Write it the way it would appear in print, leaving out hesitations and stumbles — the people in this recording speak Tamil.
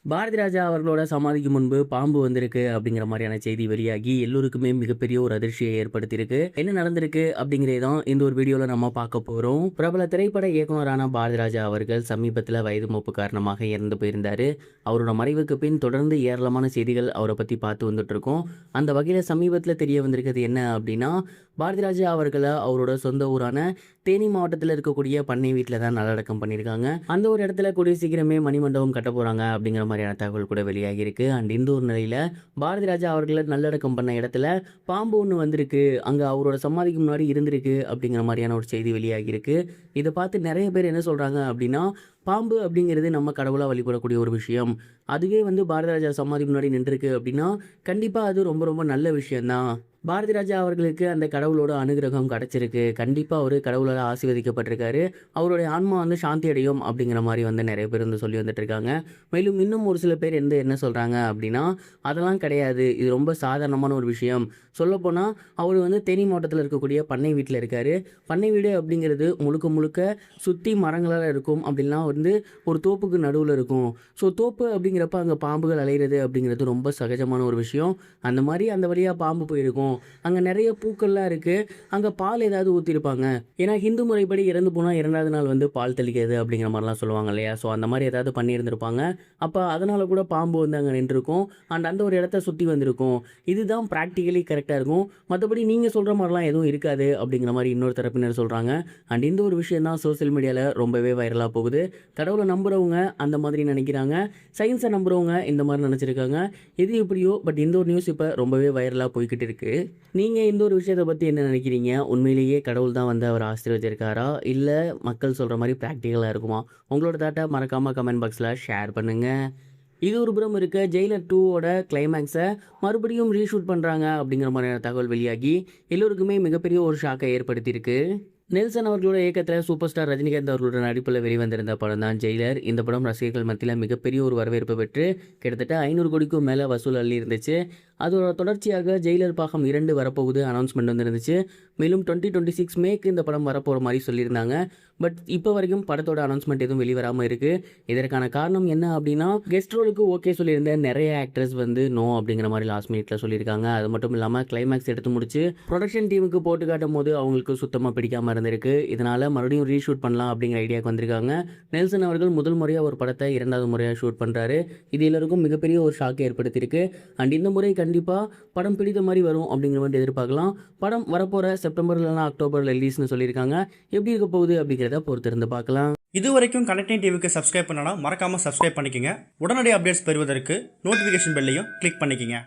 பாரதி ராஜா அவர்களோட சமாதிக்கு முன்பு பாம்பு வந்திருக்கு அப்படிங்கிற மாதிரியான செய்தி வெளியாகி எல்லோருக்குமே மிகப்பெரிய ஒரு அதிர்ச்சியை ஏற்படுத்தியிருக்கு. என்ன நடந்திருக்கு அப்படிங்கிறதான் இந்த ஒரு வீடியோல நம்ம பார்க்க போறோம். பிரபல திரைப்பட இயக்குனரான பாரதி ராஜா அவர்கள் சமீபத்தில் வயது மூப்பு காரணமாக இறந்து போயிருந்தாரு. அவரோட மறைவுக்கு பின் தொடர்ந்து ஏராளமான செய்திகள் அவரை பத்தி பார்த்து வந்துட்டு இருக்கோம். அந்த வகையில சமீபத்தில் தெரிய வந்திருக்கிறது என்ன அப்படின்னா, பாரதி ராஜா அவர்களை அவரோட சொந்த ஊரான தேனி மாவட்டத்தில் இருக்கக்கூடிய பண்ணை வீட்டில் தான் நல்லடக்கம் பண்ணியிருக்காங்க. அந்த ஒரு இடத்துல கூடிய சீக்கிரமே மணிமண்டபம் கட்ட போறாங்க அப்படிங்கிற மாதிரியான தகவல் கூட வெளியாகி இருக்கு. அண்ட் இந்த ஒரு நிலையில பாரதி ராஜா அவர்களை நல்லடக்கம் பண்ண இடத்துல பாம்பு ஒன்று வந்திருக்கு, அங்கே அவரோட சமாதிக்கு முன்னாடி இருந்திருக்கு அப்படிங்கிற மாதிரியான ஒரு செய்தி வெளியாகி இருக்கு. இதை பார்த்து நிறைய பேர் என்ன சொல்றாங்க அப்படின்னா, பாம்பு அப்படிங்கிறது நம்ம கடவுளாக வழிபடக்கூடிய ஒரு விஷயம். அதுவே பாரதி ராஜா சமாதி முன்னாடி நின்றுருக்கு அப்படின்னா கண்டிப்பாக அது ரொம்ப ரொம்ப நல்ல விஷயம்தான். பாரதி ராஜா அவர்களுக்கு அந்த கடவுளோட அனுகிரகம் கிடைச்சிருக்கு. கண்டிப்பாக அவர் கடவுளால் ஆசீர்வதிக்கப்பட்டிருக்காரு. அவருடைய ஆன்மா சாந்தி அடையும் அப்படிங்கிற மாதிரி நிறைய பேர் சொல்லி வந்துட்டு இருக்காங்க. மேலும் இன்னும் ஒரு சில பேர் என்ன சொல்கிறாங்க அப்படின்னா, அதெல்லாம் கிடையாது, இது ரொம்ப சாதாரணமான ஒரு விஷயம். சொல்லப்போனால் அவர் தேனி மாவட்டத்தில் இருக்கக்கூடிய பண்ணை வீட்டில் இருக்கார். பண்ணை வீடு அப்படிங்கிறது முழுக்க முழுக்க சுற்றி மரங்களால் இருக்கும். அப்படின்லாம் ஒரு தோப்புக்கு நடுவில் இருக்கும். ஸோ தோப்பு அப்படிங்கிறப்ப அங்கே பாம்புகள் அலைகிறது அப்படிங்கிறது ரொம்ப சகஜமான ஒரு விஷயம். அந்த மாதிரி அந்த வழியாக பாம்பு போயிருக்கும். அங்கே நிறைய பூக்கள்லாம் இருக்குது, அங்கே பால் ஏதாவது ஊற்றிருப்பாங்க. ஏன்னா ஹிந்து முறைப்படி இறந்து போனால் 2வது நாள் பால் தெளிக்கிறது அப்படிங்கிற மாதிரிலாம் சொல்லுவாங்க இல்லையா. ஸோ அந்த மாதிரி ஏதாவது பண்ணியிருந்திருப்பாங்க. அப்போ அதனால் கூட பாம்பு அங்கே நின்றுருக்கும். அண்ட் அந்த ஒரு இடத்த சுற்றி வந்திருக்கும். இதுதான் ப்ராக்டிக்கலி கரெக்டாக இருக்கும். மற்றபடி நீங்கள் சொல்கிற மாதிரிலாம் எதுவும் இருக்காது அப்படிங்கிற மாதிரி இன்னொரு தரப்பினர் சொல்கிறாங்க. அண்ட் இந்த ஒரு விஷயம் தான் சோசியல் மீடியாவில் ரொம்பவே வைரலாக போகுது. கடவுளை நம்புகிறவங்க அந்த மாதிரி நினைக்கிறாங்க, சயின்ஸை நம்புகிறவங்க இந்த மாதிரி நினச்சிருக்காங்க. எது எப்படியோ பட் இந்த ஒரு நியூஸ் இப்போ ரொம்பவே வைரலாக போய்கிட்டு இருக்குது. நீங்கள் இந்த ஒரு விஷயத்தை பற்றி என்ன நினைக்கிறீங்க? உண்மையிலேயே கடவுள் தான் அவர் ஆசீர்வதிச்சிருக்காரா, இல்லை மக்கள் சொல்கிற மாதிரி ப்ராக்டிக்கலாக இருக்குமா? உங்களோட தாட்டை மறக்காமல் கமெண்ட் பாக்ஸில் ஷேர் பண்ணுங்கள். இது ஒரு புறம் இருக்க, ஜெயிலர் 2ஓட கிளைமேக்ஸை மறுபடியும் ரீஷூட் பண்ணுறாங்க அப்படிங்கிற மாதிரியான தகவல் வெளியாகி எல்லோருக்குமே மிகப்பெரிய ஒரு ஷாக்கை ஏற்படுத்தியிருக்கு. நெல்சன் அவர்களோட இயக்கத்தில் சூப்பர் ஸ்டார் ரஜினிகாந்த் அவர்களோட நடிப்பில் வெளிவந்திருந்த படம் தான் ஜெயிலர். இந்த படம் ரசிகர்கள் மத்தியில் மிகப்பெரிய ஒரு வரவேற்பு பெற்று கிட்டத்தட்ட 500 கோடிக்கும் மேலே வசூல் அள்ளி இருந்துச்சு. அதோட தொடர்ச்சியாக ஜெயிலர் பாகம் 2 வரப்போகுது அனௌன்ஸ்மெண்ட் இருந்துச்சு. மேலும் 2026 மேக்கு இந்த படம் வரப்போகிற மாதிரி சொல்லியிருந்தாங்க. பட் இப்போ வரைக்கும் படத்தோட அனௌன்ஸ்மெண்ட் எதுவும் வெளிவராமல் இருக்குது. இதற்கான காரணம் என்ன அப்படின்னா, கெஸ்ட் ரோலுக்கு ஓகே சொல்லியிருந்த நிறைய ஆக்டர்ஸ் நோ அப்படிங்கிற மாதிரி லாஸ்ட் மினிட்ல சொல்லியிருக்காங்க. அது மட்டும் இல்லாமல் கிளைமேக்ஸ் எடுத்து முடிச்சு ப்ரொடக்ஷன் டீமுக்கு போட்டு காட்டும் போது அவங்களுக்கு சுத்தமாக பிடிக்காமல் இருந்திருக்கு. இதனால் மறுபடியும் ரீஷூட் பண்ணலாம் அப்படிங்கிற ஐடியாவுக்கு வந்திருக்காங்க. நெல்சன் அவர்கள் முதல் முறையாக ஒரு படத்தை 2வது முறையாக ஷூட் பண்ணுறாரு. இது எல்லாருக்கும் மிகப்பெரிய ஒரு ஷாக்கை ஏற்படுத்தியிருக்கு. அண்ட் இந்த முறை கண்டிப்பாக படம் பிடித்த மாதிரி வரும் அப்படிங்கிற மாதிரி எதிர்பார்க்கலாம். படம் வரப்போகிற செப்டம்பர் இல்லைனா அக்டோபர் ரிலீஸ்னு சொல்லியிருக்காங்க. எப்படி இருக்க போகுது அப்படிங்கிறத பொறுத்திருந்து பார்க்கலாம். இது வரைக்கும் கனெக்டிங் டிவிக்கு சப்ஸ்கிரைப் பண்ணனா மறக்காமல் சப்ஸ்கிரைப் பண்ணிக்கங்க. உடனடி அப்டேட்ஸ் பெறுவதற்கு நோட்டிஃபிகேஷன் பெல்லையும் கிளிக் பண்ணிக்கங்க.